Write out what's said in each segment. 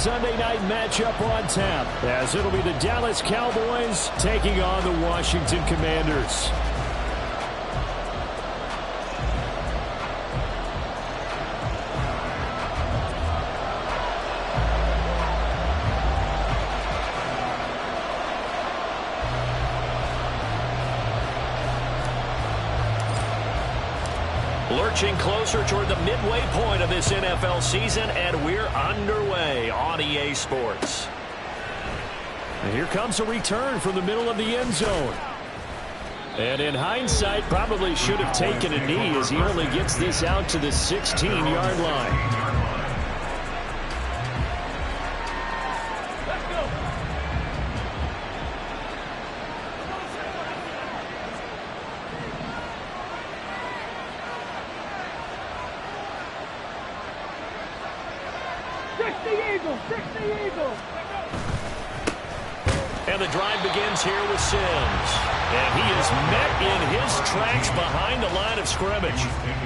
Sunday night matchup on tap, as it'll be the Dallas Cowboys taking on the Washington Commanders. Lurching closer toward the midway point of this NFL season, and we're underway on EA Sports. And here comes a return from the middle of the end zone. And in hindsight, probably should have taken a knee as he only gets this out to the 16-yard line. And the drive begins here with Sims. And he is met in his tracks behind the line of scrimmage.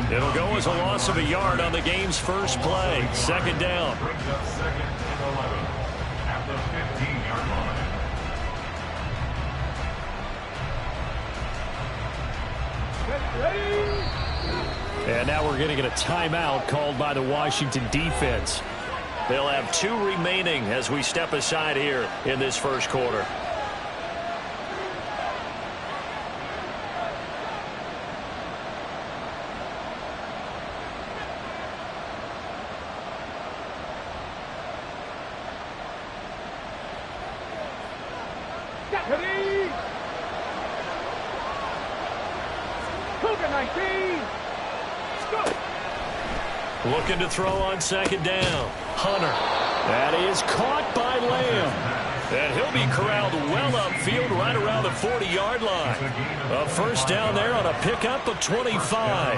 It'll go as a loss of a yard on the game's first play. Second down. Brings up second and 11 at the 15-yard line. And now we're going to get a timeout called by the Washington defense. They'll have 2 remaining as we step aside here in this first quarter. Looking to throw on second down. Hunter. That is caught by Lamb. And he'll be corralled well upfield right around the 40-yard line. A first down there on a pickup of 25.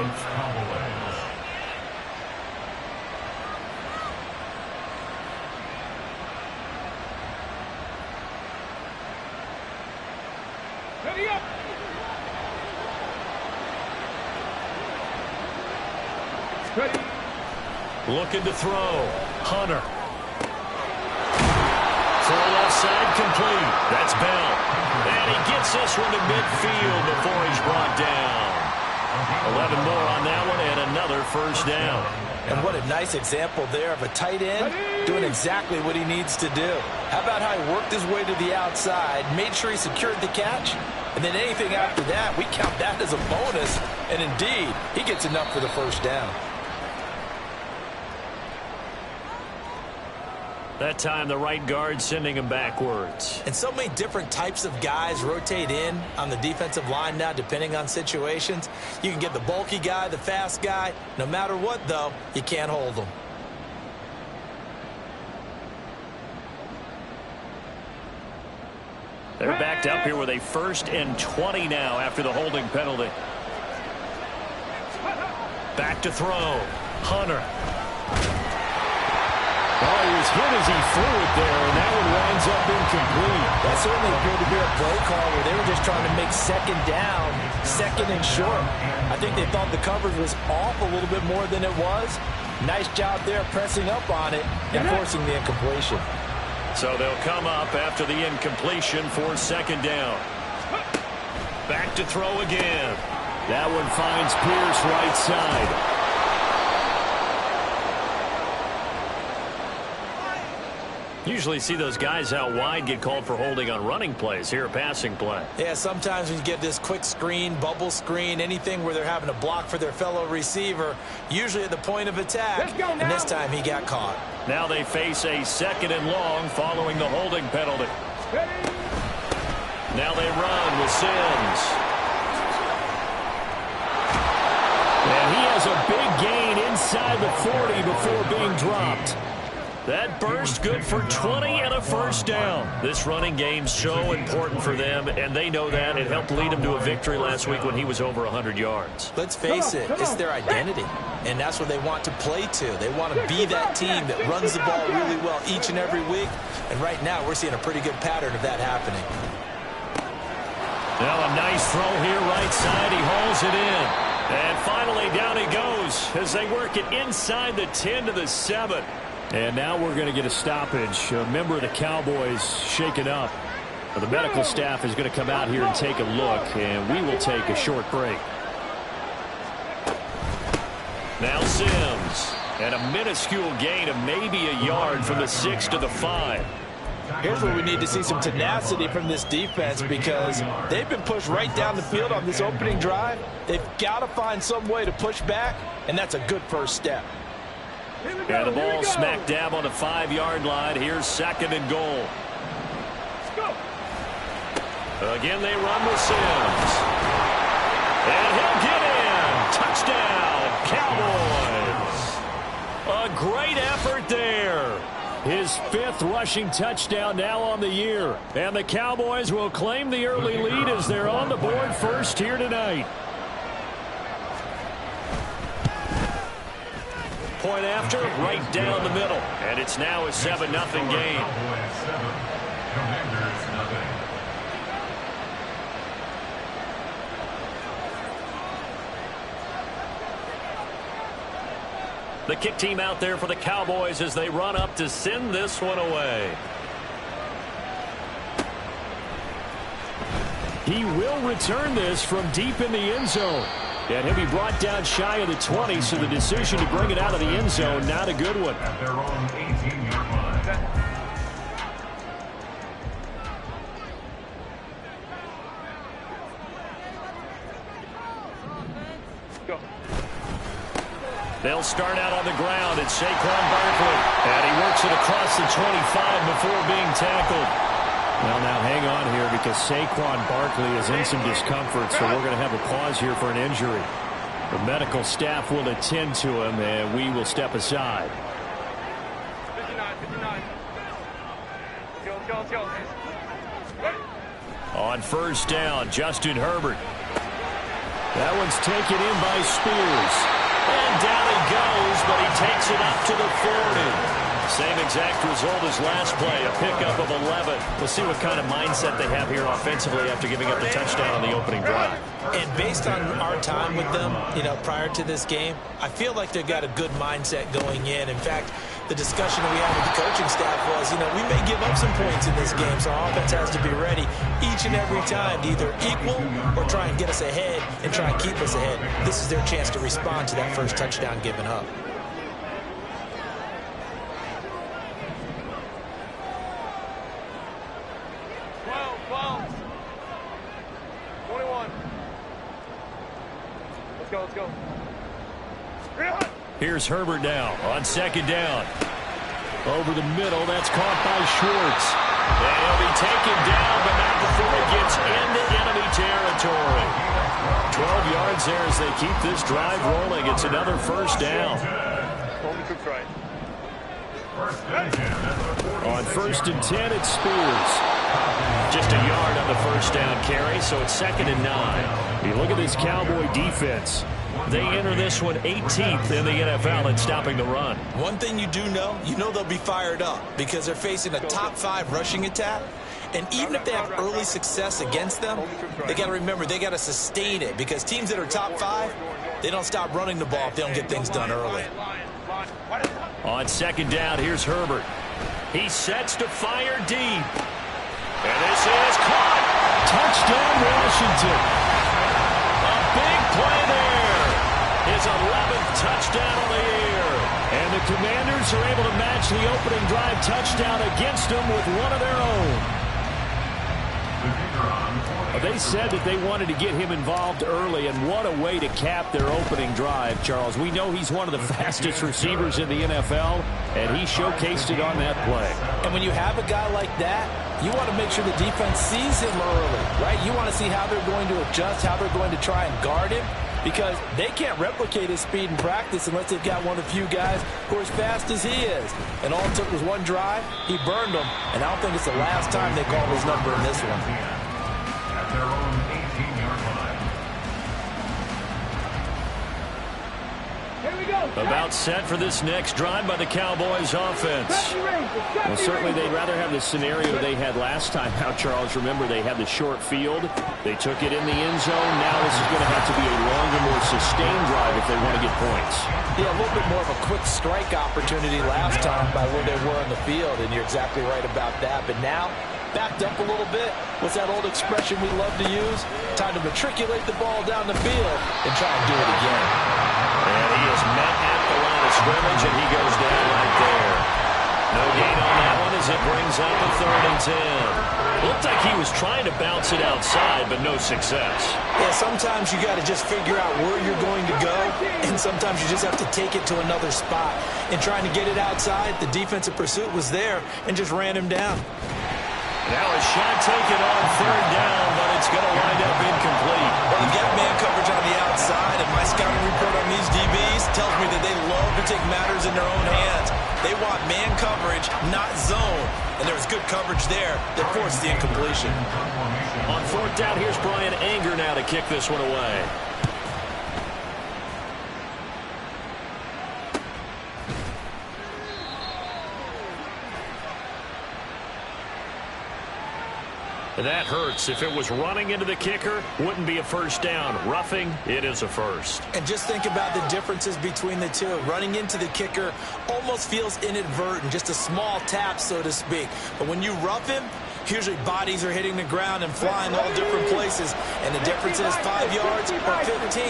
Looking to throw. Hunter. Throw left side complete. That's Bell. And he gets this one to midfield before he's brought down. 11 more on that one and another first down. And what a nice example there of a tight end doing exactly what he needs to do. How about how he worked his way to the outside, made sure he secured the catch, and then anything after that, we count that as a bonus. And indeed, he gets enough for the first down. That time, the right guard sending him backwards. And so many different types of guys rotate in on the defensive line now, depending on situations. You can get the bulky guy, the fast guy. No matter what, though, you can't hold them. They're backed up here with a 1st and 20 now after the holding penalty. Back to throw. Hunter. Oh, he was hit as he threw it there, and that one winds up incomplete. That certainly appeared to be a play call where they were just trying to make second down, second and short. I think they thought the coverage was off a little bit more than it was. Nice job there pressing up on it and forcing the incompletion. So they'll come up after the incompletion for second down. Back to throw again. That one finds Pierce right side. Usually see those guys out wide get called for holding on running plays. Here, a passing play. Yeah, sometimes when you get this quick screen, bubble screen, anything where they're having to block for their fellow receiver, usually at the point of attack, and this time he got caught. Now they face a 2nd and long following the holding penalty. Now they run with Sims. And he has a big gain inside the 40 before being dropped. That burst good for 20 and a first down. This running game's so important for them, and they know that. It helped lead them to a victory last week when he was over 100 yards. Let's face it, it's their identity, and that's what they want to play to. They want to be that team that runs the ball really well each and every week, and right now we're seeing a pretty good pattern of that happening. Now a nice throw here right side. He hauls it in. And finally down he goes as they work it inside the 10 to the 7. And now we're going to get a stoppage. A member of the Cowboys shaken up. The medical staff is going to come out here and take a look, and we will take a short break. Now Sims. And a minuscule gain of maybe a yard from the 6 to the 5. Here's where we need to see some tenacity from this defense because they've been pushed right down the field on this opening drive. They've got to find some way to push back, and that's a good first step. And the ball smack dab on the 5-yard line. Here's 2nd and goal. Again, they run with Sims. And he'll get in. Touchdown, Cowboys. A great effort there. His 5th rushing touchdown now on the year. And the Cowboys will claim the early lead as they're on the board first here tonight. Point after, right down the middle. And it's now a 7-0 game. The kick team out there for the Cowboys as they run up to send this one away. He will return this from deep in the end zone. And he'll be brought down shy of the 20, so the decision to bring it out of the end zone, not a good one. At their own 18-yard line. They'll start out on the ground. It's Saquon Barkley. And he works it across the 25 before being tackled. Well, now hang on here because Saquon Barkley is in some discomfort, so we're going to have a pause here for an injury. The medical staff will attend to him, and we will step aside. 59. On first down, Justin Herbert. That one's taken in by Spears. And down he goes, but he takes it up to the 40. Same exact result as last play, a pickup of 11. We'll see what kind of mindset they have here offensively after giving up the touchdown on the opening drive. And based on our time with them, prior to this game, I feel like they've got a good mindset going in. In fact, the discussion that we had with the coaching staff was, we may give up some points in this game, so our offense has to be ready each and every time to either equal or try and get us ahead and try and keep us ahead. This is their chance to respond to that first touchdown given up. Let's go. Here's Herbert now on second down. Over the middle, that's caught by Schwartz. And he'll be taken down, but not before he gets into enemy territory. 12 yards there as they keep this drive rolling. It's another first down. On 1st and 10, it's Spears. Just a yard on the first down carry, so it's 2nd and 9. You look at this Cowboy defense. They enter this one 18th in the NFL in stopping the run. One thing you do know, they'll be fired up because they're facing a top 5 rushing attack. And even if they have early success against them, they got to remember they got to sustain it because teams that are top 5, they don't stop running the ball if they don't get things done early. On second down, here's Herbert. He sets to fire deep. And this is caught. Touchdown, Washington. A big play there. His 11th touchdown of the year. And the Commanders are able to match the opening drive touchdown against them with one of their own. They said that they wanted to get him involved early, and what a way to cap their opening drive, Charles. We know he's one of the fastest receivers in the NFL, and he showcased it on that play. And when you have a guy like that, you want to make sure the defense sees him early, right? You want to see how they're going to adjust, how they're going to try and guard him, because they can't replicate his speed in practice unless they've got one of the few guys who are as fast as he is. And all it took was one drive. He burned them, and I don't think it's the last time they call his number in this one. At their own 18-yard line. Here we go. About set for this next drive by the Cowboys offense. Well, certainly they'd rather have the scenario they had last time out, Charles. Remember, they had the short field. They took it in the end zone. Now this is going to have to be a longer, more sustained drive if they want to get points. Yeah, a little bit more of a quick strike opportunity last time by where they were on the field, and you're exactly right about that. But now, backed up a little bit. What's that old expression we love to use? Time to matriculate the ball down the field and try and do it again. And he is met at the line of scrimmage, and he goes down right there. No gain on that one as it brings up a 3rd and 10. Looked like he was trying to bounce it outside, but no success. Yeah, sometimes you got to just figure out where you're going to go, and sometimes you just have to take it to another spot. And trying to get it outside, the defensive pursuit was there and just ran him down. Now a shot taken on 3rd down, but it's going to wind up incomplete. Well, they've got man coverage on the outside, and my scouting report on these DBs tells me that they love to take matters in their own hands. They want man coverage, not zone. And there was good coverage there that forced the incompletion. On 4th down, here's Brian Anger now to kick this one away. That hurts. If it was running into the kicker, wouldn't be a first down. Roughing, it is a first. And just think about the differences between the two. Running into the kicker almost feels inadvertent, just a small tap, so to speak. But when you rough him, usually bodies are hitting the ground and flying all different places. And the difference is 5 yards or 15.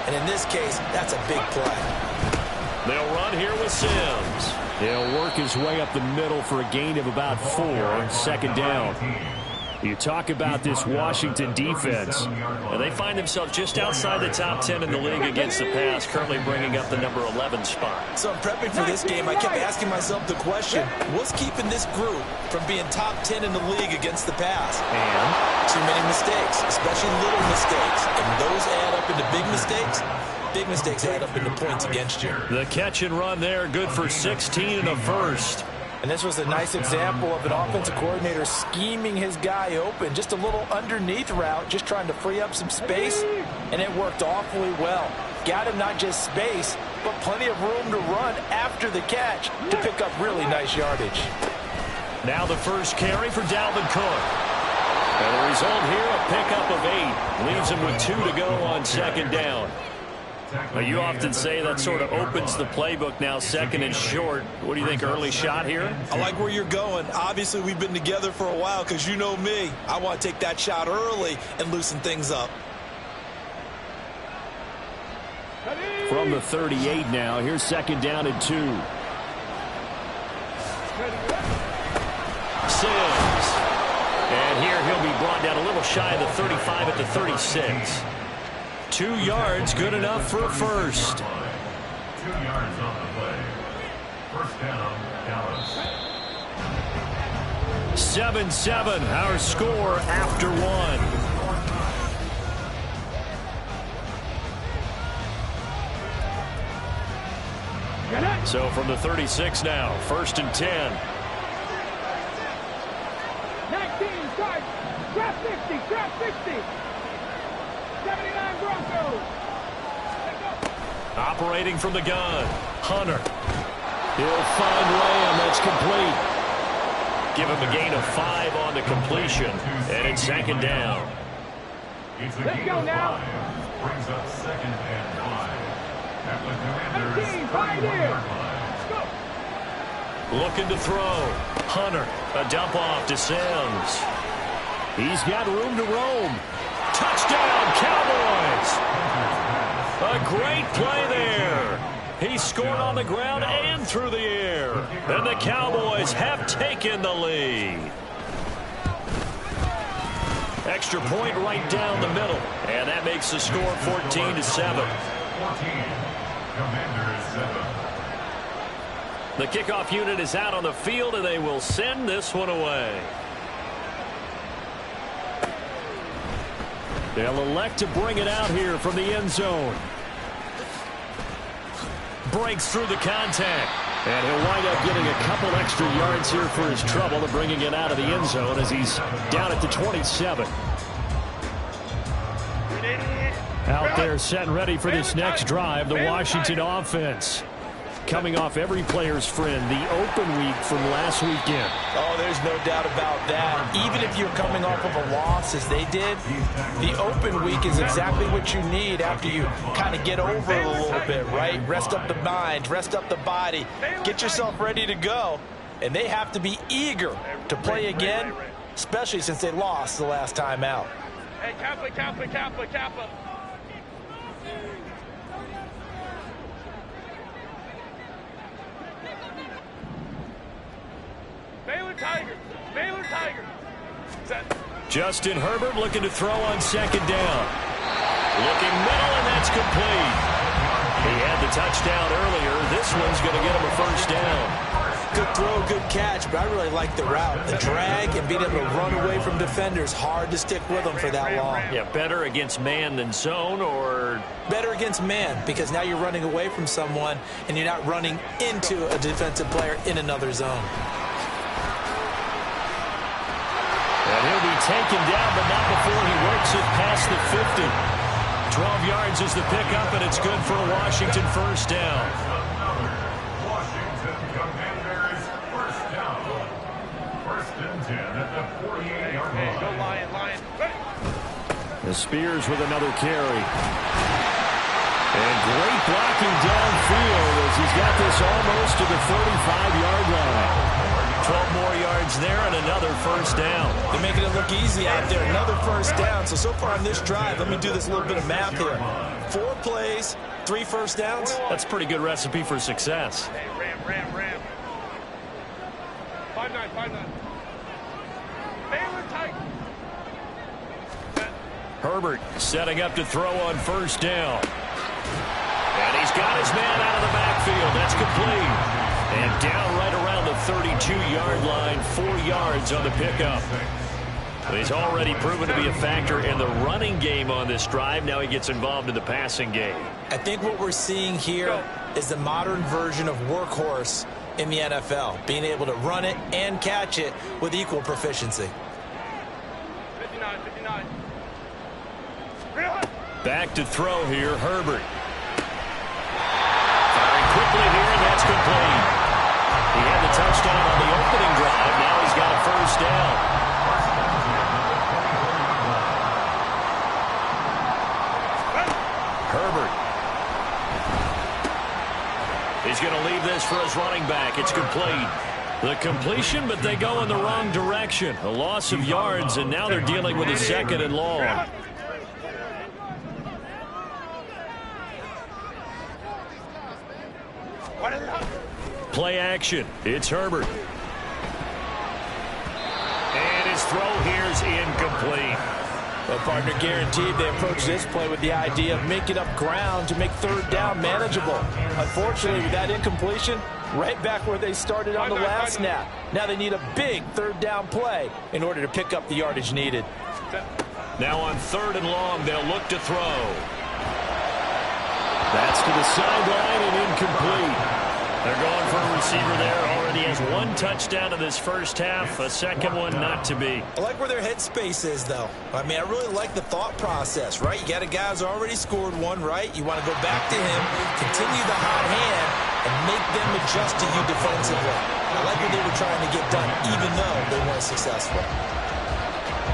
And in this case, that's a big play. They'll run here with Sims. He'll work his way up the middle for a gain of about 4. 2nd down. You talk about this Washington defense. And they find themselves just outside the top 10 in the league against the pass, currently bringing up the number 11 spot. So I'm prepping for this game. I kept asking myself the question, what's keeping this group from being top 10 in the league against the pass? And too many mistakes, especially little mistakes. And those add up into big mistakes. Big mistakes add up into points against you. The catch and run there, good for 16 in the first. And this was a nice example of an offensive coordinator scheming his guy open. Just a little underneath route, just trying to free up some space, and it worked awfully well. Got him not just space, but plenty of room to run after the catch to pick up really nice yardage. Now the first carry for Dalvin Cook. And the result here, a pickup of 8. Leaves him with 2 to go on 2nd down. Now, you often say that sort of opens the playbook now, 2nd and short. What do you think, early shot here? I like where you're going. Obviously, we've been together for a while because you know me. I want to take that shot early and loosen things up. From the 38 now, here's 2nd down and 2. Sims. And here he'll be brought down a little shy of the 35 at the 36. 2 yards, good enough for a first. 2 yards on the play. First down, Dallas. 7-7, our score after 1. So from the 36 now, 1st and 10. 19, start. Grab 60, grab 60. 79 Broncos. Operating from the gun, Hunter. He'll find Lamb. That's complete. Give him a gain of 5 on the completion, and it's 2nd down. It's a Let's gain go of now. 5. Brings up 2nd and 5. At the Commanders' 19, 5 here. 31-yard line. Looking to throw. Hunter, a dump off to Sims. He's got room to roam. Touchdown, Cowboys! A great play there. He scored on the ground and through the air. And the Cowboys have taken the lead. Extra point right down the middle. And that makes the score 14-7. 14. Commanders 7. The kickoff unit is out on the field, and they will send this one away. They'll elect to bring it out here from the end zone. Breaks through the contact. And he'll wind up getting a couple extra yards here for his trouble to bringing it out of the end zone as he's down at the 27. out there set and ready for this next drive. The Washington offense coming off every player's friend, the open week from last weekend. Oh, there's no doubt about that. Even if you're coming off of a loss as they did, the open week is exactly what you need after you kind of get over it a little bit, right? Rest up the mind, rest up the body, get yourself ready to go. And they have to be eager to play again, especially since they lost the last time out. Hey, Kappa, Kappa, Kappa, Kappa. Baylor Tigers. Baylor Tigers. Set. Justin Herbert looking to throw on second down. Looking middle, and that's complete. He had the touchdown earlier. This one's going to get him a first down. Good throw, good catch, but I really like the route. The drag and being able to run away from defenders, hard to stick with them for that long. Yeah, better against man than zone, or better against man, because now you're running away from someone and you're not running into a defensive player in another zone. And he'll be taken down, but not before he works it past the 50. 12 yards is the pickup, and it's good for a Washington first down. Washington Commanders first down. First and 10 at the 48-yard line. Go Lion, Lion. The Spears with another carry. And great blocking downfield as he's got this almost to the 35-yard line. 12 more yards there and another first down. They're making it look easy out there. Another first down. So far on this drive, let me do this little bit of math here. 4 plays, 3 first downs. That's a pretty good recipe for success. Hey, Ram. 5-9. Baylor Tigers. Herbert setting up to throw on first down. And he's got his man out of the backfield. That's complete. And down right around the 32-yard line, 4 yards on the pickup. He's already proven to be a factor in the running game on this drive. Now he gets involved in the passing game. I think what we're seeing here is the modern version of workhorse in the NFL, being able to run it and catch it with equal proficiency. 59. Back to throw here, Herbert. Firing quickly here, and that's complete. He had the touchdown on the opening drive. Now he's got a first down. Herbert. He's going to leave this for his running back. It's complete. The completion, but they go in the wrong direction. A loss of yards, and now they're dealing with a second and long. Play action. It's Herbert. And his throw here is incomplete. Well, partner, guaranteed they approach this play with the idea of making up ground to make third down manageable. Unfortunately, with that incompletion, right back where they started on the last snap. Now they need a big third down play in order to pick up the yardage needed. Now on third and long, they'll look to throw. That's to the sideline and incomplete. They're going for a receiver there. Already has 1 touchdown in this first half. A second one not to be. I like where their headspace is, though. I mean, I really like the thought process, right? You got a guy who's already scored 1, right? You want to go back to him, continue the hot hand, and make them adjust to you defensively. I like what they were trying to get done, even though they weren't successful.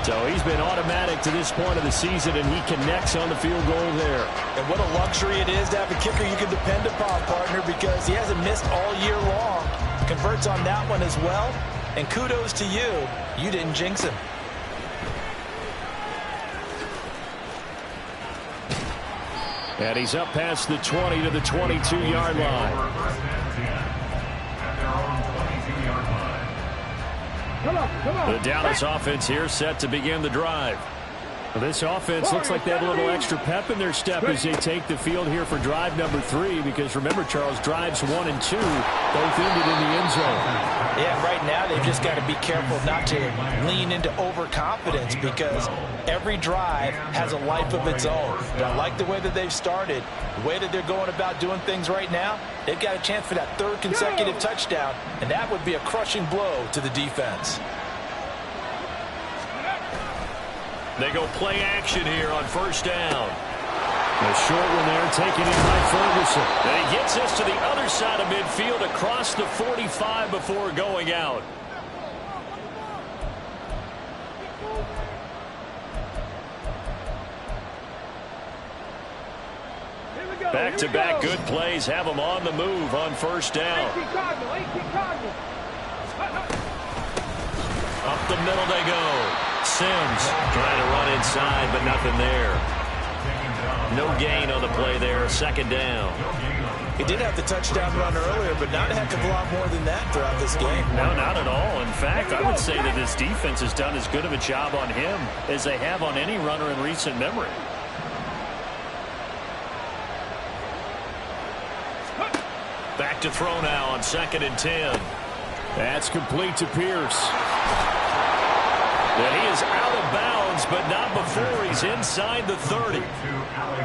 So he's been automatic to this point of the season, and he connects on the field goal there. And what a luxury it is to have a kicker you can depend upon, partner, because he hasn't missed all year long. Converts on that one as well. And kudos to you. You didn't jinx him. And he's up past the 20 to the 22-yard line. The Dallas offense here set to begin the drive. Well, this offense looks like they have a little extra pep in their step as they take the field here for drive number 3, because remember, Charles, drives 1 and 2 both ended in the end zone. Yeah, right now they've just got to be careful not to lean into overconfidence, because every drive has a life of its own. But I like the way that they've started, the way that they're going about doing things right now. They've got a chance for that 3rd consecutive touchdown, and that would be a crushing blow to the defense. They go play action here on first down. A short one there taken in by Ferguson. And he gets us to the other side of midfield across the 45 before going out. Back-to-back good plays have them on the move on first down. Up the middle they go. Sims trying to run inside, but nothing there. No gain on the play there. Second down. He did have the touchdown run earlier, but not a heck of a lot more than that throughout this game. No, not at all. In fact, I would say that this defense has done as good of a job on him as they have on any runner in recent memory. Back to throw now on 2nd and 10. That's complete to Pierce. And he is out of bounds, but not before he's inside the 30.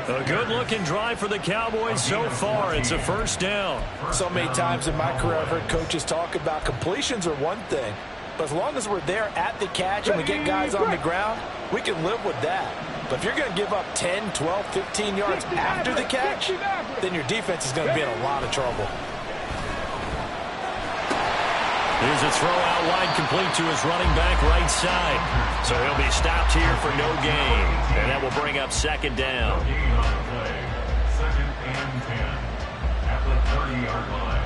A good-looking drive for the Cowboys so far. It's a first down. So many times in my career I've heard coaches talk about completions are one thing, but as long as we're there at the catch and we get guys on the ground, we can live with that. But if you're going to give up 10, 12, 15 yards after the catch, then your defense is going to be in a lot of trouble. Here's a throw out wide, complete to his running back right side. So he'll be stopped here for no gain. And that will bring up 2nd down. 2nd and 10 at the 30-yard line.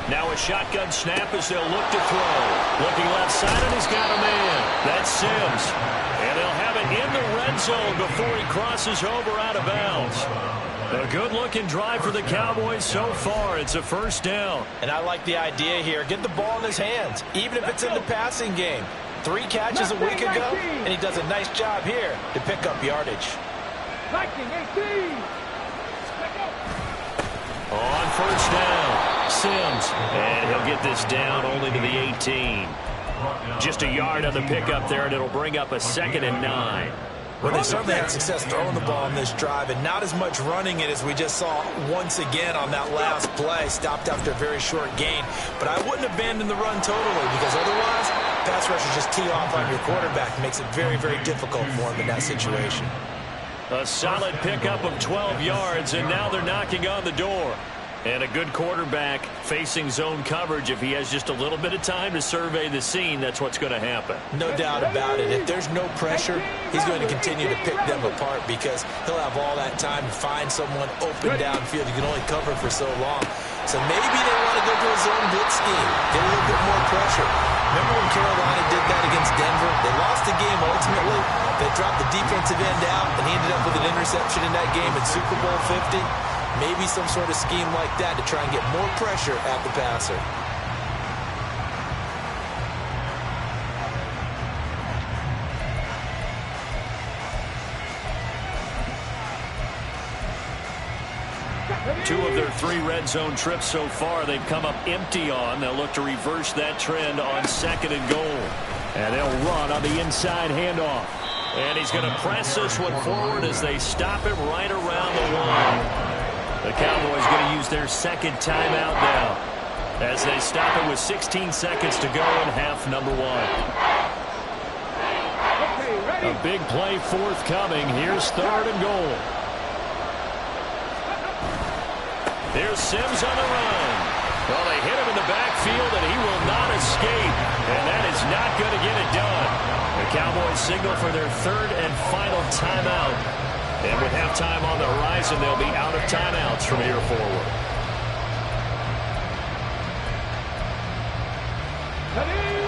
Now a shotgun snap as they'll look to throw. Looking left side, and he's got a man. That's Sims. And they'll have it in the red zone before he crosses over out of bounds. A good-looking drive for the Cowboys so far. It's a first down. And I like the idea here. Get the ball in his hands, even if it's in the passing game. 3 catches a week ago, and he does a nice job here to pick up yardage. On first down, Sims. And he'll get this down only to the 18. Just a yard on the pickup there, and it'll bring up a 2nd and 9. Well, they certainly had success throwing the ball on this drive, and not as much running it as we just saw once again on that last play. Stopped after a very short gain. But I wouldn't abandon the run totally, because otherwise, pass rushers just tee off on your quarterback. It makes it very, very difficult for him in that situation. A solid pickup of 12 yards, and now they're knocking on the door. And a good quarterback facing zone coverage. If he has just a little bit of time to survey the scene, that's what's going to happen. No doubt about it. If there's no pressure, he's going to continue to pick them apart because he'll have all that time to find someone open downfield. He can only cover for so long. So maybe they want to go to a zone blitz scheme, get a little bit more pressure. Remember when Carolina did that against Denver? They lost the game ultimately. They dropped the defensive end out, and he ended up with an interception in that game in Super Bowl 50. Maybe some sort of scheme like that to try and get more pressure at the passer. Two of their 3 red zone trips so far they've come up empty on. They'll look to reverse that trend on 2nd and goal. And they'll run on the inside handoff. And he's going to press this one forward as they stop him right around the line. The Cowboys going to use their 2nd timeout now as they stop it with 16 seconds to go in half number 1. A big play forthcoming. Here's 3rd and goal. Here's Sims on the run. Well, they hit him in the backfield, and he will not escape. And that is not going to get it done. The Cowboys signal for their 3rd and final timeout. And with halftime on the horizon, they'll be out of timeouts from here forward.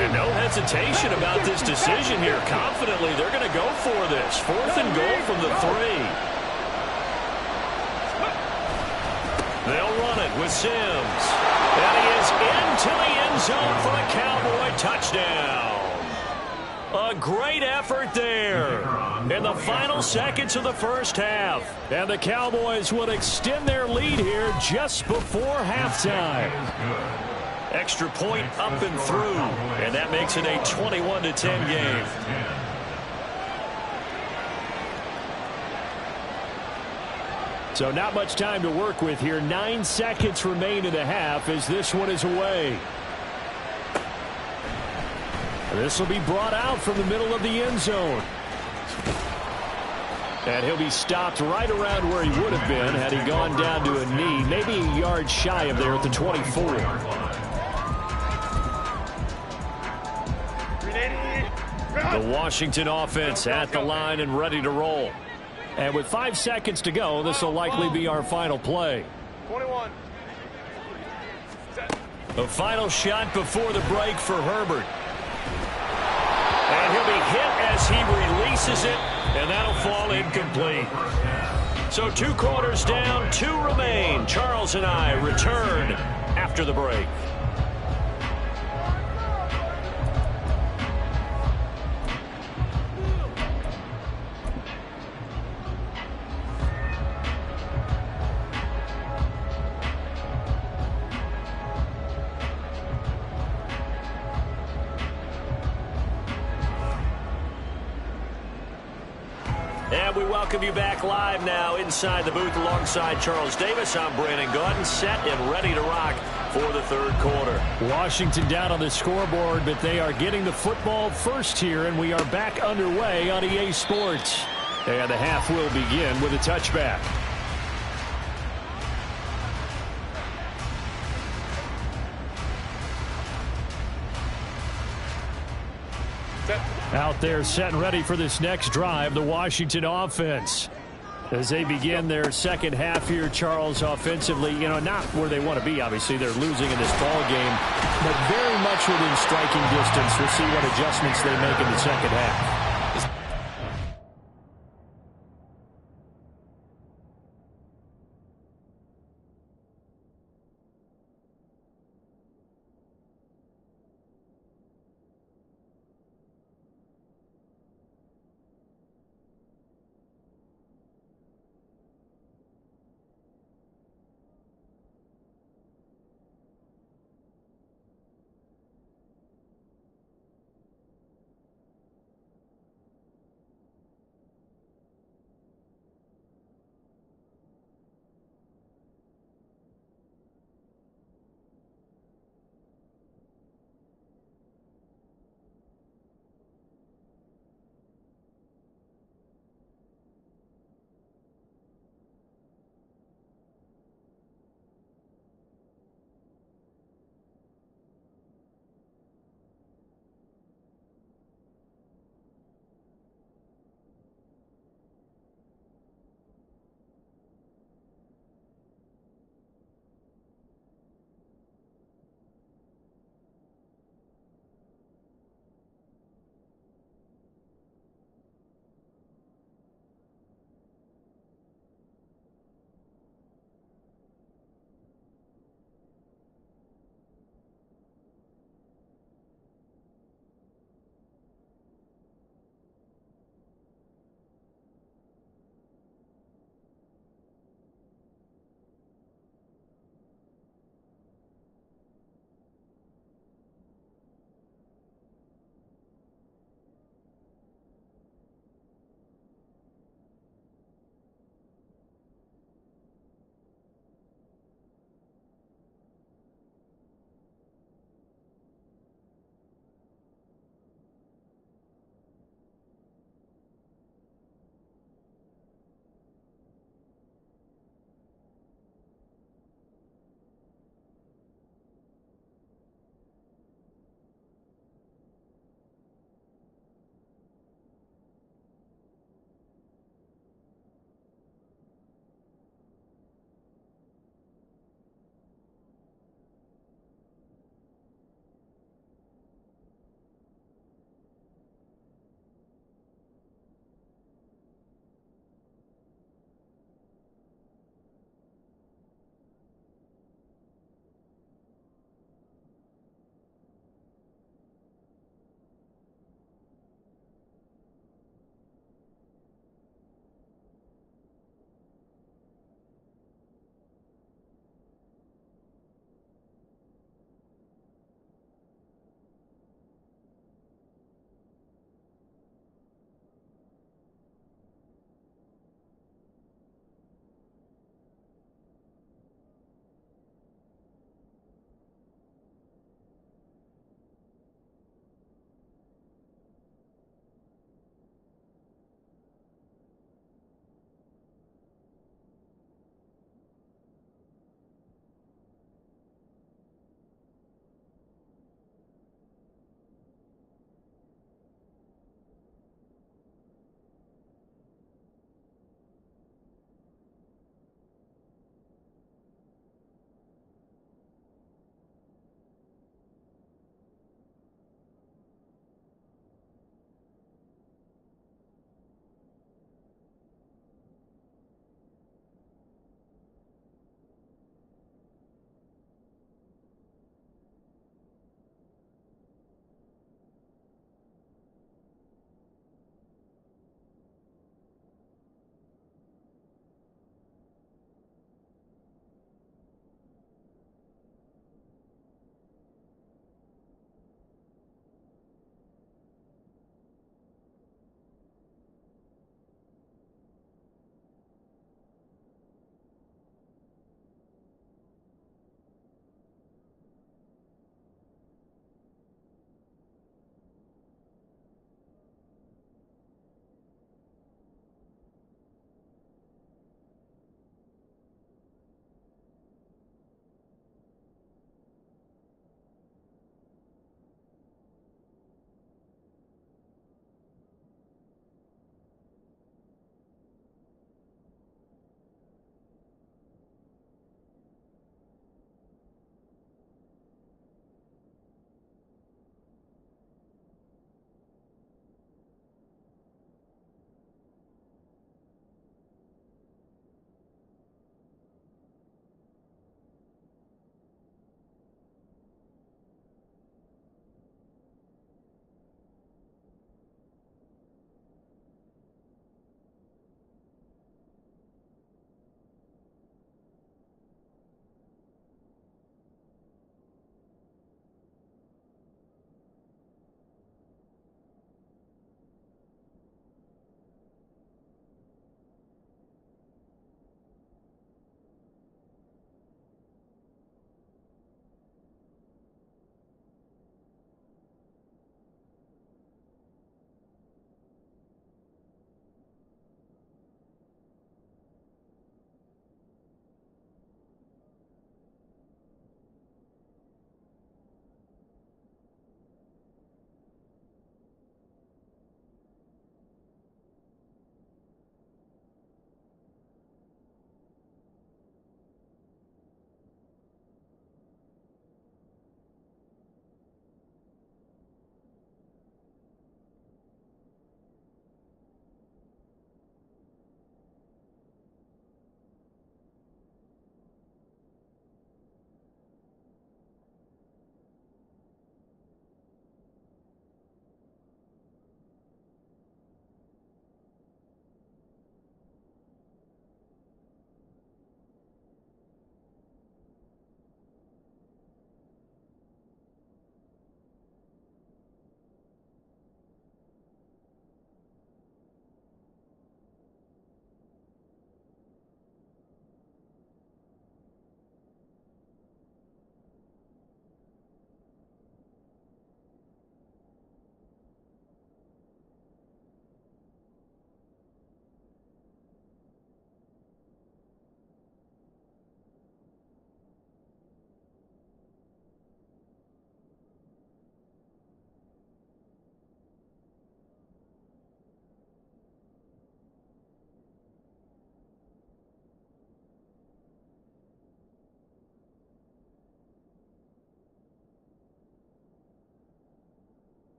And no hesitation about this decision here. Confidently, they're going to go for this. 4th and goal from the 3. They'll run it with Sims. And he is into the end zone for the Cowboy touchdown. A great effort there in the final seconds of the first half. And the Cowboys would extend their lead here just before halftime. Extra point up and through, and that makes it a 21-10 game. So not much time to work with here. 9 seconds remain in the half as this one is away. This will be brought out from the middle of the end zone. And he'll be stopped right around where he would have been had he gone down to a knee, maybe a yard shy of there at the 24. The Washington offense at the line and ready to roll. And with 5 seconds to go, this will likely be our final play. 21. The final shot before the break for Herbert. And he'll be hit as he releases it, and that'll fall incomplete. So 2 quarters down, 2 remain. Charles and I return after the break. And we welcome you back live now inside the booth alongside Charles Davis. I'm Brandon Gaudin, set and ready to rock for the third quarter. Washington down on the scoreboard, but they are getting the football first here, and we are back underway on EA Sports. And the half will begin with a touchback. Out there set and ready for this next drive, the Washington offense. As they begin their second half here, Charles, offensively, not where they want to be, obviously. They're losing in this ball game, but very much within striking distance. We'll see what adjustments they make in the second half.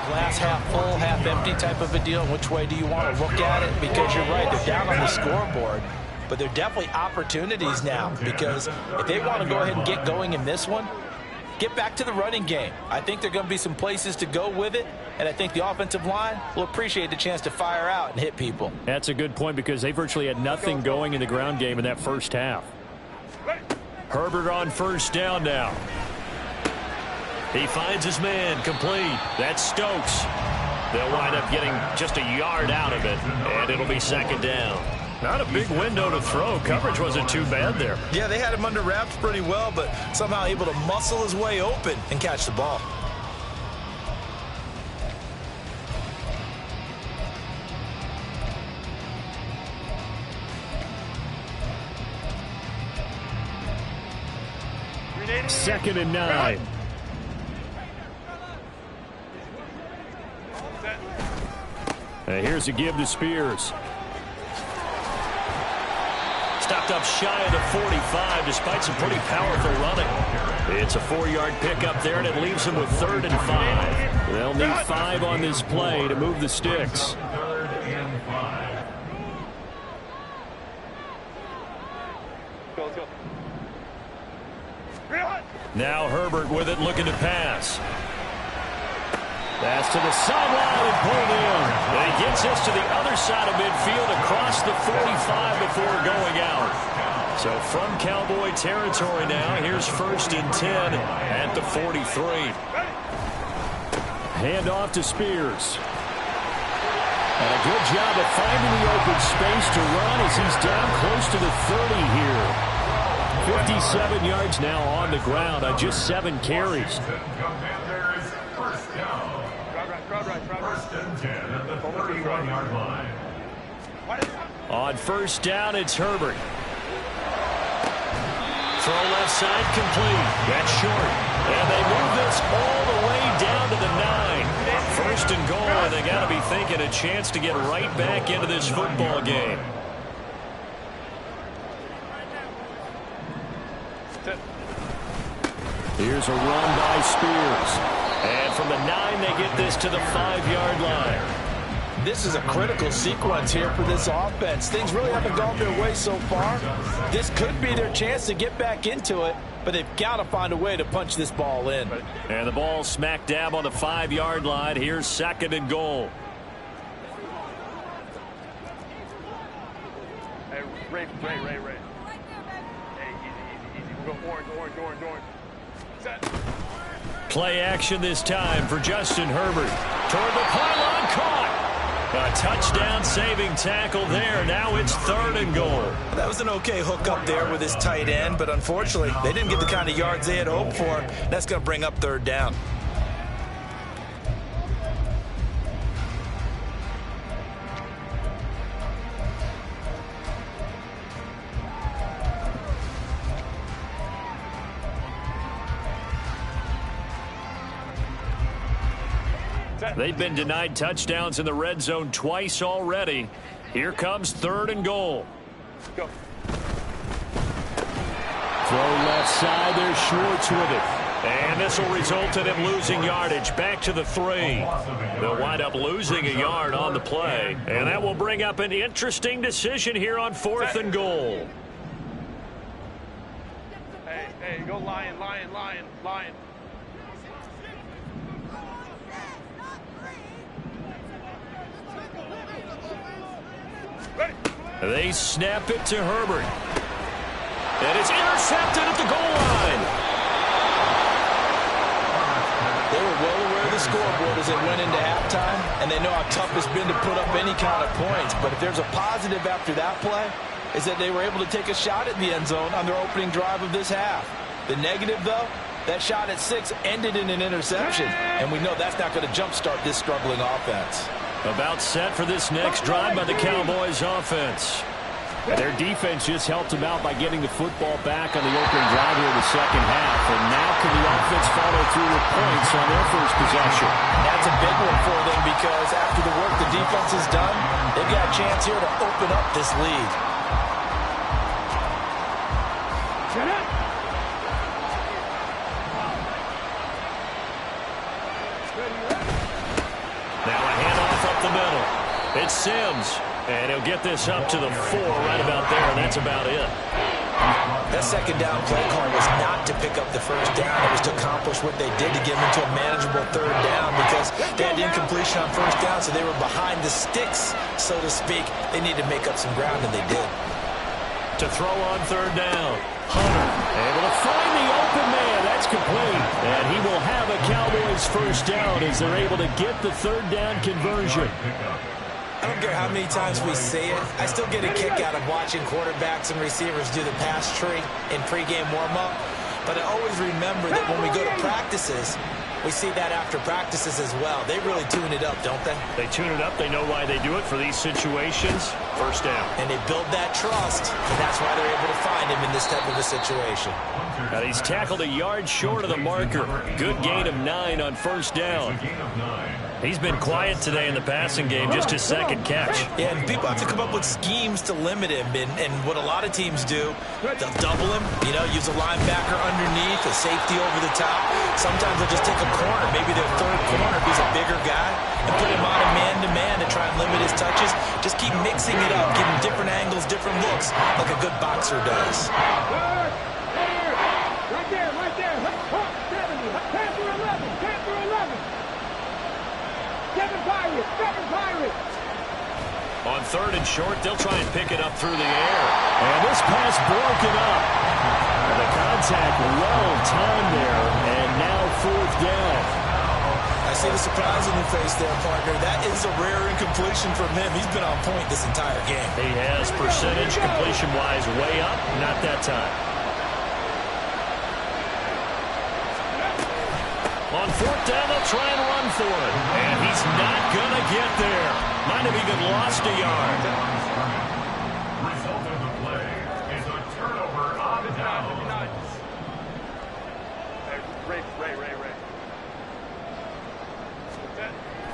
glass half full, half empty type of a deal? Which way do you want to look at it? Because you're right, they're down on the scoreboard, but they're definitely opportunities now, because if they want to go ahead and get going in this one, get back to the running game. I think there are going to be some places to go with it, and I think the offensive line will appreciate the chance to fire out and hit people. That's a good point, because they virtually had nothing going in the ground game in that first half. Herbert on first down now. He finds his man, complete. That's Stokes. They'll wind up getting just a yard out of it, and it'll be second down. Not a big window to throw. Coverage wasn't too bad there. Yeah, they had him under wraps pretty well, but somehow able to muscle his way open and catch the ball. Second and 9. And here's a give to Spears. Stopped up shy of the 45 despite some pretty powerful running. It's a 4-yard pickup there, and it leaves them with 3rd and 5. They'll need 5 on this play to move the sticks. 3rd and 5. Let's go. Now Herbert with it, looking to pass. Pass to the sideline and pulled in. And he gets this to the other side of midfield across the 45 before going out. So from Cowboy territory now, here's 1st and 10 at the 43. Hand off to Spears. And a good job of finding the open space to run as he's down close to the 30 here. 57 yards now on the ground on just 7 carries. Commanders, first down. First and 10 at the 41-yard line. On first down, it's Herbert. Throw left side complete. That's short. And they move this all the way down to the 9. 1st and goal, and they got to be thinking a chance to get right back into this football game. Here's a run by Spears. And from the 9, they get this to the 5-yard line. This is a critical sequence here for this offense. Things really haven't gone their way so far. This could be their chance to get back into it, but they've got to find a way to punch this ball in. And the ball smack dab on the 5-yard line. Here's 2nd and goal. Hey, Ray. Hey, easy. We'll go orange. Set. Play action this time for Justin Herbert. Toward the pylon, caught. A touchdown saving tackle there. Now it's 3rd and goal. That was an okay hook up there with his tight end, but unfortunately, they didn't get the kind of yards they had hoped for. That's going to bring up 3rd down. They've been denied touchdowns in the red zone twice already. Here comes 3rd and goal. Go. Throw left side. There's Schwartz with it. And this will result in him losing yardage back to the 3. They'll wind up losing a yard on the play. And that will bring up an interesting decision here on 4th and goal. Hey, go lion. Ready. They snap it to Herbert. And it's intercepted at the goal line. They were well aware of the scoreboard as they went into halftime, and they know how tough it's been to put up any kind of points. But if there's a positive after that play, is that they were able to take a shot at the end zone on their opening drive of this half. The negative, though, that shot at 6 ended in an interception, and we know that's not going to jumpstart this struggling offense. About set for this next drive by the Cowboys offense. And their defense just helped them out by getting the football back on the opening drive here in the second half. And now can the offense follow through with points on their first possession? That's a big one for them because after the work the defense has done, they've got a chance here to open up this lead. It's Sims, and he'll get this up to the 4 right about there, and that's about it. That second down play call was not to pick up the first down. It was to accomplish what they did to get them into a manageable third down because they had incompletion on first down, so they were behind the sticks, so to speak. They needed to make up some ground, and they did. To throw on third down, Hunter able to find the open man. That's complete. And he will have a Cowboys first down as they're able to get the third down conversion. I don't care how many times we say it, I still get a kick out of watching quarterbacks and receivers do the pass tree in pregame warm-up. But I always remember that when we go to practices, we see that after practices as well. They really tune it up, don't they? They tune it up. They know why they do it for these situations. First down. And they build that trust, and that's why they're able to find him in this type of a situation. Now he's tackled a yard short of the marker. Good gain of 9 on first down. He's been quiet today in the passing game, just his second catch. Yeah, and people have to come up with schemes to limit him. And what a lot of teams do, they'll double him, use a linebacker underneath, a safety over the top. Sometimes they'll just take a corner, maybe their third corner if he's a bigger guy, and put him on a man-to-man to try and limit his touches. Just keep mixing it up, give him different angles, different looks, like a good boxer does. Right there. 70. 10 for 11. 10 for 11. 7 Pirates. On third and short, they'll try and pick it up through the air. And this pass broken up. And the contact well timed there, and now fourth down. I see the surprise on your face there, partner. That is a rare incompletion from him. He's been on point this entire game. He has percentage completion-wise way up, not that time. On fourth down, they'll try and run for it. And he's not going to get there. Might have even lost a yard. Result of the play is a turnover on downs. Ray.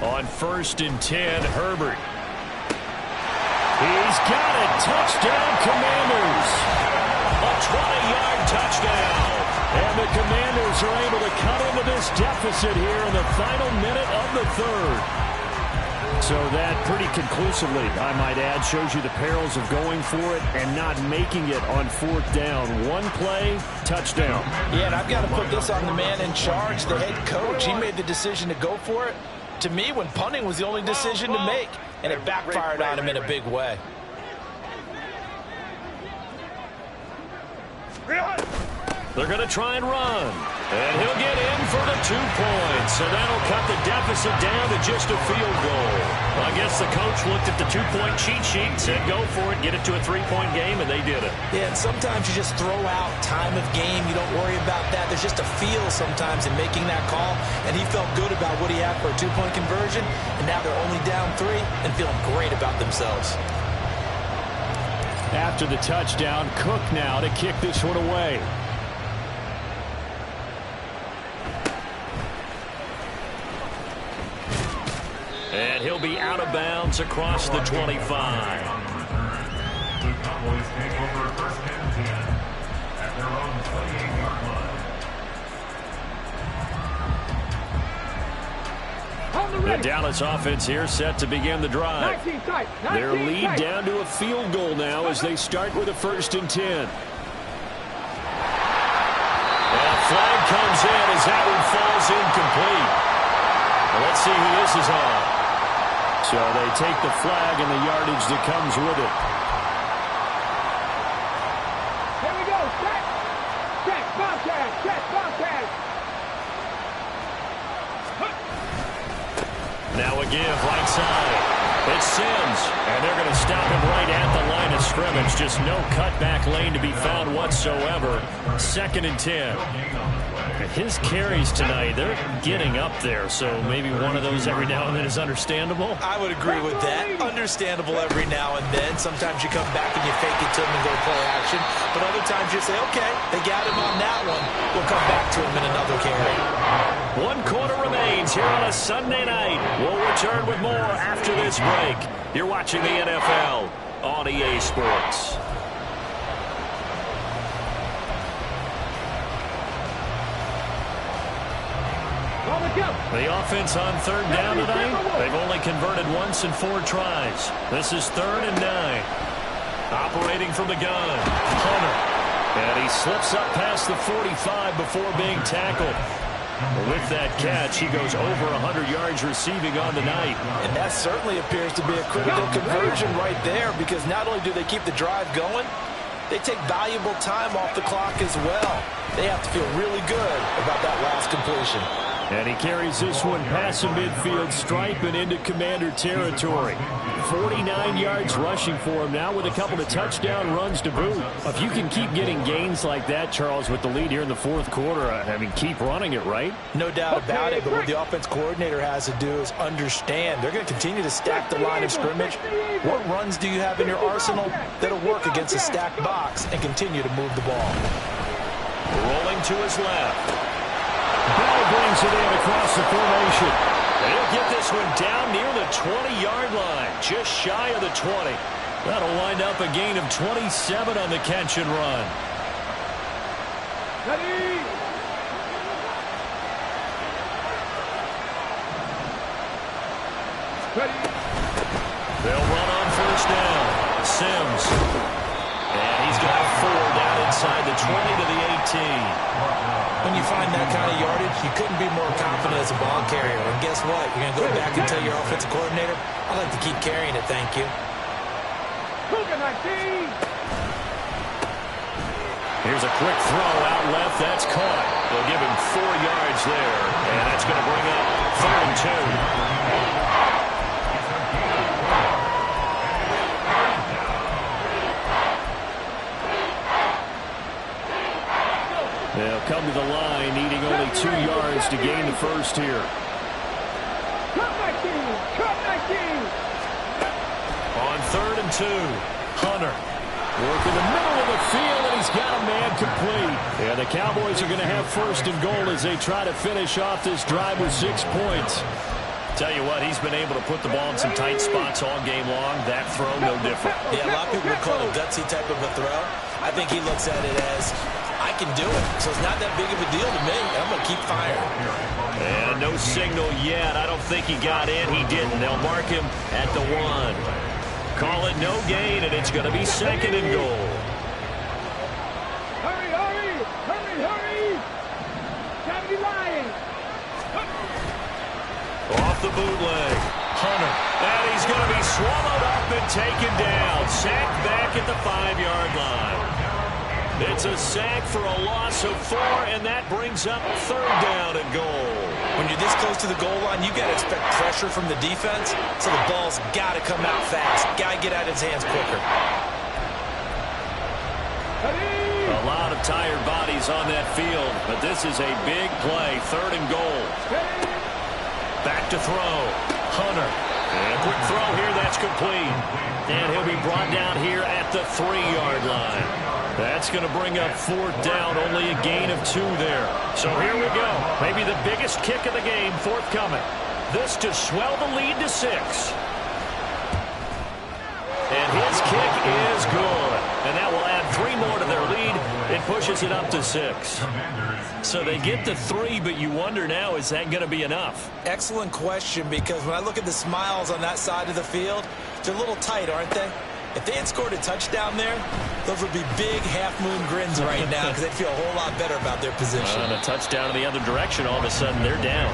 On first and 10, Herbert. He's got it. Touchdown, Commanders. A 20-yard touchdown. And the Commanders are able to cut into this deficit here in the final minute of the third. So that pretty conclusively, I might add, shows you the perils of going for it and not making it on fourth down. One play, touchdown. Yeah, and I've got to put this on the man in charge, the head coach. He made the decision to go for it. To me, when punting was the only decision to make, and it backfired on him in a big way. They're going to try and run. And he'll get in for the 2 points. So that'll cut the deficit down to just a field goal. Well, I guess the coach looked at the 2-point cheat sheet and said, go for it, get it to a 3-point game, and they did it. Yeah, and sometimes you just throw out time of game. You don't worry about that. There's just a feel sometimes in making that call. And he felt good about what he had for a 2-point conversion. And now they're only down 3 and feeling great about themselves. After the touchdown, Cook now to kick this one away. And he'll be out of bounds across the 25. The Cowboys take over first and 10 at their own 28-yard line. The Dallas offense here set to begin the drive. Their lead down to a field goal now as they start with a first and 10. And a flag comes in as that one falls incomplete. Well, let's see who this is on. So they take the flag and the yardage that comes with it. Here we go. Check, Bobcat. Now a give right side. It's Sims, and they're going to stop him right at the line of scrimmage. Just no cutback lane to be found whatsoever. Second and 10. His carries tonight, they're getting up there, so maybe one of those every now and then is understandable. I would agree with that. Understandable every now and then. Sometimes you come back and you fake it to him and go play action. But other times you say, okay, they got him on that one. We'll come back to him in another carry. 1 quarter remains here on a Sunday night. We'll return with more after this break. You're watching the NFL on EA Sports. The offense on third down tonight, they've only converted once in 4 tries. This is 3rd and 9. Operating from the gun, Hunter. And he slips up past the 45 before being tackled. With that catch, he goes over 100 yards receiving on the night. And that certainly appears to be a critical conversion right there, because not only do they keep the drive going, they take valuable time off the clock as well. They have to feel really good about that last completion. And he carries this one past the midfield stripe and into Commander territory. 49 yards rushing for him now with a couple of touchdown runs to boot. If you can keep getting gains like that, Charles, with the lead here in the 4th quarter, I mean, keep running it, right? No doubt about it, but what the offense coordinator has to do is understand they're going to continue to stack the line of scrimmage. What runs do you have in your arsenal that'll work against a stacked box and continue to move the ball? Rolling to his left. Bell brings it in across the formation. He'll get this one down near the 20-yard line, just shy of the 20. That'll wind up a gain of 27 on the catch and run. Ready. Ready. They'll run on first down. Sims. And he's got 4 down inside the 20 to the 18. When you find that kind of yardage, you couldn't be more confident as a ball carrier. And guess what? You're going to go back and tell your offensive coordinator, I'd like to keep carrying it, thank you. Here's a quick throw out left. That's caught. They'll give him 4 yards there. And that's going to bring up 3rd and 2. They'll come to the line, needing only 2 yards to gain the first here. On 3rd and 2, Hunter. Work in the middle of the field, and he's got a man complete. Yeah, the Cowboys are going to have 1st and goal as they try to finish off this drive with 6 points. Tell you what, he's been able to put the ball in some tight spots all game long. That throw, no different. Yeah, a lot of people would call it a gutsy type of a throw. I think he looks at it as, I can do it, so it's not that big of a deal to me. I'm going to keep firing. And no signal yet. I don't think he got in. He didn't. They'll mark him at the 1. Call it no gain, and it's going to be 2nd and goal. Hurry, hurry, hurry, hurry. Gotta be lying. Off the bootleg. Hunter. And he's going to be swallowed up and taken down. Sacked back at the 5-yard line. It's a sack for a loss of 4, and that brings up 3rd down and goal. When you're this close to the goal line, you got to expect pressure from the defense, so the ball's got to come out fast. Got to get out of his hands quicker. A lot of tired bodies on that field, but this is a big play. 3rd and goal. Back to throw. Hunter. And a quick throw here. That's complete. And he'll be brought down here at the 3-yard line. That's going to bring up 4th down, only a gain of 2 there. So here we go. Maybe the biggest kick of the game forthcoming. This to swell the lead to 6. And his kick is good. And that will add 3 more to their lead. It pushes it up to 6. So they get to 3, but you wonder now, is that going to be enough? Excellent question, because when I look at the smiles on that side of the field, they're a little tight, aren't they? If they had scored a touchdown there, those would be big half-moon grins right now because they'd feel a whole lot better about their position. And a touchdown in the other direction, all of a sudden they're down.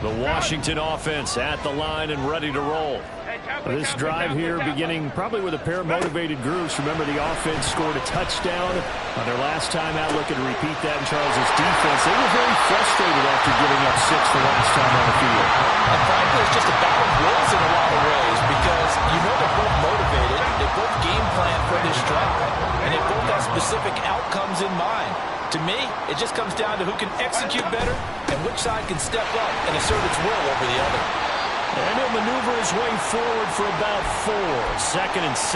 The Washington offense at the line and ready to roll. This drive here beginning probably with a pair of motivated groups. Remember, the offense scored a touchdown on their last time out. Looking to repeat that in Charles's defense. They were very frustrated after giving up 6 the last time on the field. And frankly, it's just a battle of wills in a lot of ways, because you know they're both motivated. They both game plan for this drive, and they both have specific outcomes in mind. To me, it just comes down to who can execute better and which side can step up and assert its will over the other. And he'll maneuver his way forward for about 4. 2nd and 6.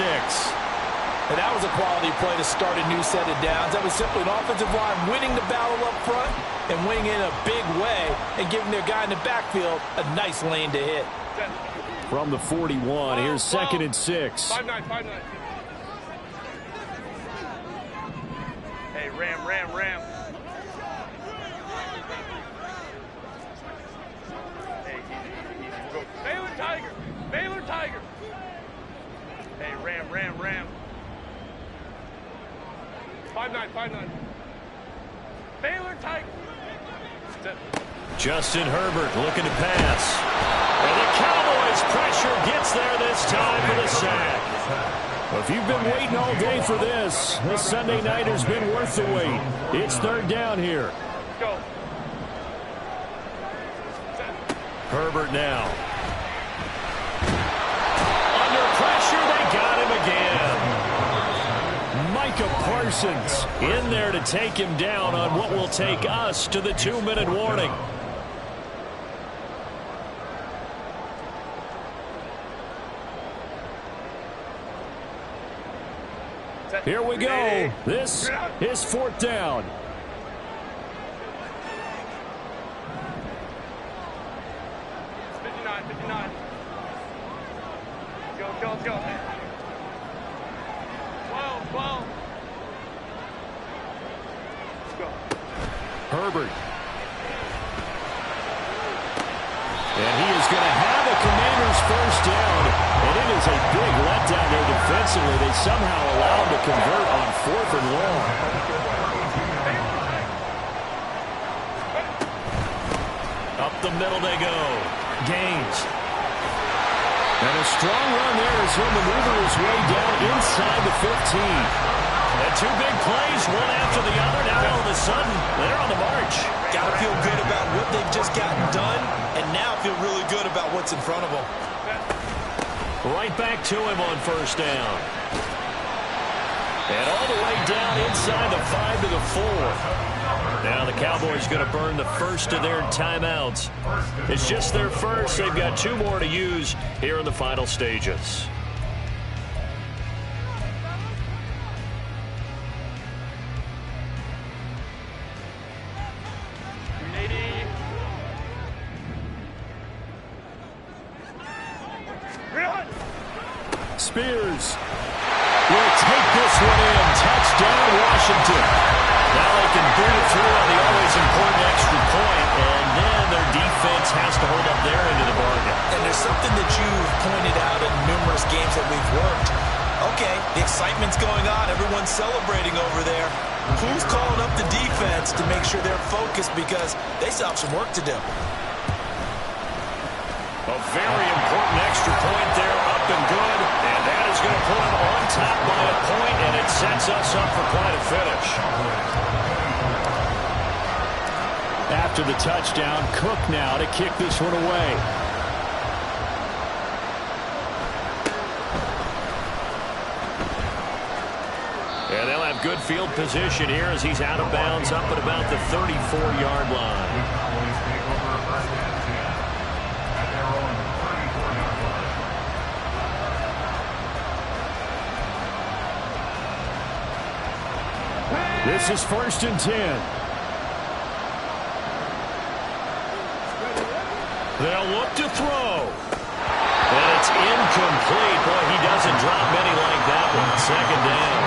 And that was a quality play to start a new set of downs. That was simply an offensive line winning the battle up front and winning in a big way and giving their guy in the backfield a nice lane to hit. From the 41, here's 2nd and 6. 5-9, 5-9. Hey, Ram. 5'9". Baylor tight. Justin Herbert looking to pass. And the Cowboys pressure gets there this time for the sack. Well, if you've been waiting all day for this Sunday night has been worth the wait. It's third down here. Go. Herbert now. Under pressure, they got him again. Micah Parsons in there to take him down on what will take us to the 2-minute warning. Here we go. This is fourth down. Let's go. 12. Let's go. Herbert. And he is going to have a Commanders first down. And it is a big letdown there defensively. They somehow allow him to convert on 4th and long. Up the middle they go. Gaines. And a strong run there as he'll maneuver his way down inside the 15. And two big plays, one after the other. Now all of a sudden, they're on the march. Got to feel good about what they've just gotten done, and now feel really good about what's in front of them. Right back to him on first down. And all the way down inside the 5 to the 4. Now the Cowboys going to burn the first of their timeouts. It's just their first. They've got 2 more to use here in the final stages. Spears will take this one in. Touchdown, Washington. Now they can boot it through on the always important extra point, and then their defense has to hold up their end of the bargain. And there's something that you've pointed out in numerous games that we've worked. Okay, the excitement's going on. Everyone's celebrating over there. Who's calling up the defense to make sure they're focused because they still have some work to do? A very important extra point there, up and good. And that is going to put them on top by a point, and it sets us up for quite a finish. After the touchdown, Cook now to kick this one away. And they'll have good field position here as he's out of bounds up at about the 34-yard line. This is 1st and 10. They'll look to throw. And it's incomplete. Boy, he doesn't drop many like that one. Second down.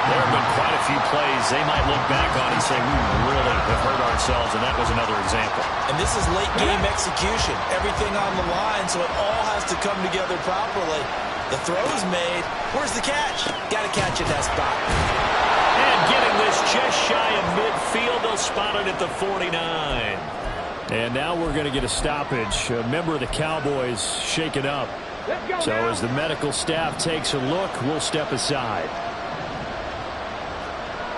There have been quite a few plays they might look back on and say, we really have hurt ourselves, and that was another example. And this is late game execution. Everything on the line, so it all has to come together properly. The throw's made. Where's the catch? Got to catch in that spot. And getting this just shy of midfield, they'll spot it at the 49. And now we're going to get a stoppage. A member of the Cowboys shaken up. So as the medical staff takes a look, we'll step aside.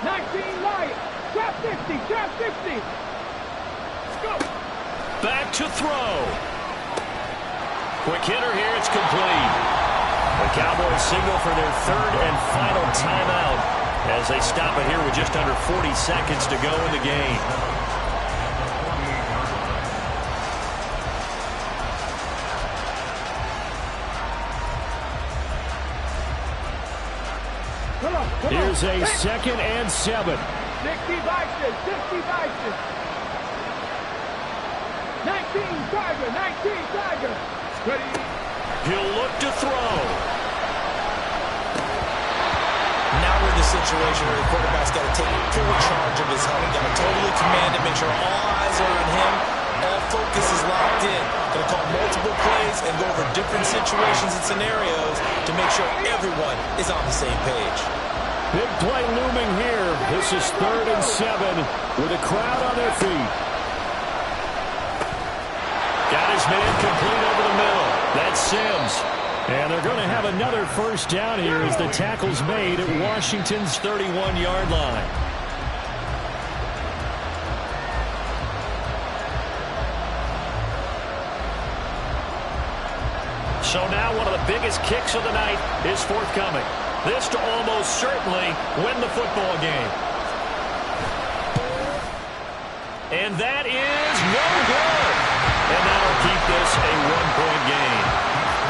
19 Lions. Trap 60. Trap 60. Let's go. Back to throw. Quick hitter here. It's complete. The Cowboys signal for their 3rd and final timeout as they stop it here with just under 40 seconds to go in the game. Here's a 2nd and 7. 60 Bison. 60 Bison. 19 Tiger. 19 Tiger. Ready. He'll look to throw. Now we're in the situation where the quarterback's got to take full charge of his helmet. Got to totally command it, make sure all eyes are on him. All focus is locked in. Going to call multiple plays and go over different situations and scenarios to make sure everyone is on the same page. Big play looming here. This is 3rd and 7 with a crowd on their feet. Got his man complete over the middle. That's Sims. And they're going to have another first down here as the tackle's made at Washington's 31-yard line. So now one of the biggest kicks of the night is forthcoming. This to almost certainly win the football game. And that is no good. And that'll keep this a 1-point game.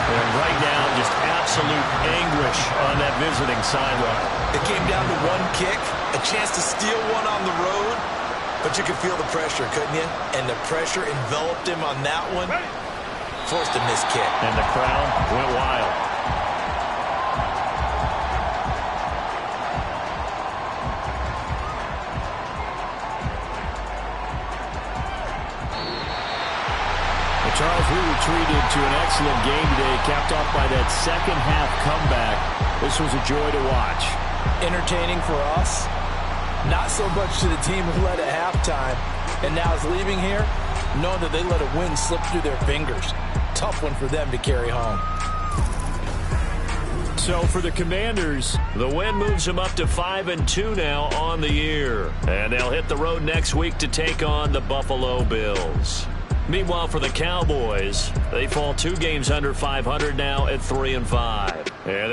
And right now, just absolute anguish on that visiting sideline. It came down to one kick, a chance to steal one on the road, but you could feel the pressure, couldn't you? And the pressure enveloped him on that one. Forced a missed kick. And the crowd went wild. Charles, we were treated to an excellent game today, capped off by that second-half comeback. This was a joy to watch. Entertaining for us. Not so much to the team who led at halftime and now is leaving here, knowing that they let a win slip through their fingers. Tough one for them to carry home. So for the Commanders, the win moves them up to 5-2 now on the year. And they'll hit the road next week to take on the Buffalo Bills. Meanwhile, for the Cowboys, they fall 2 games under 500 now at 3-5. And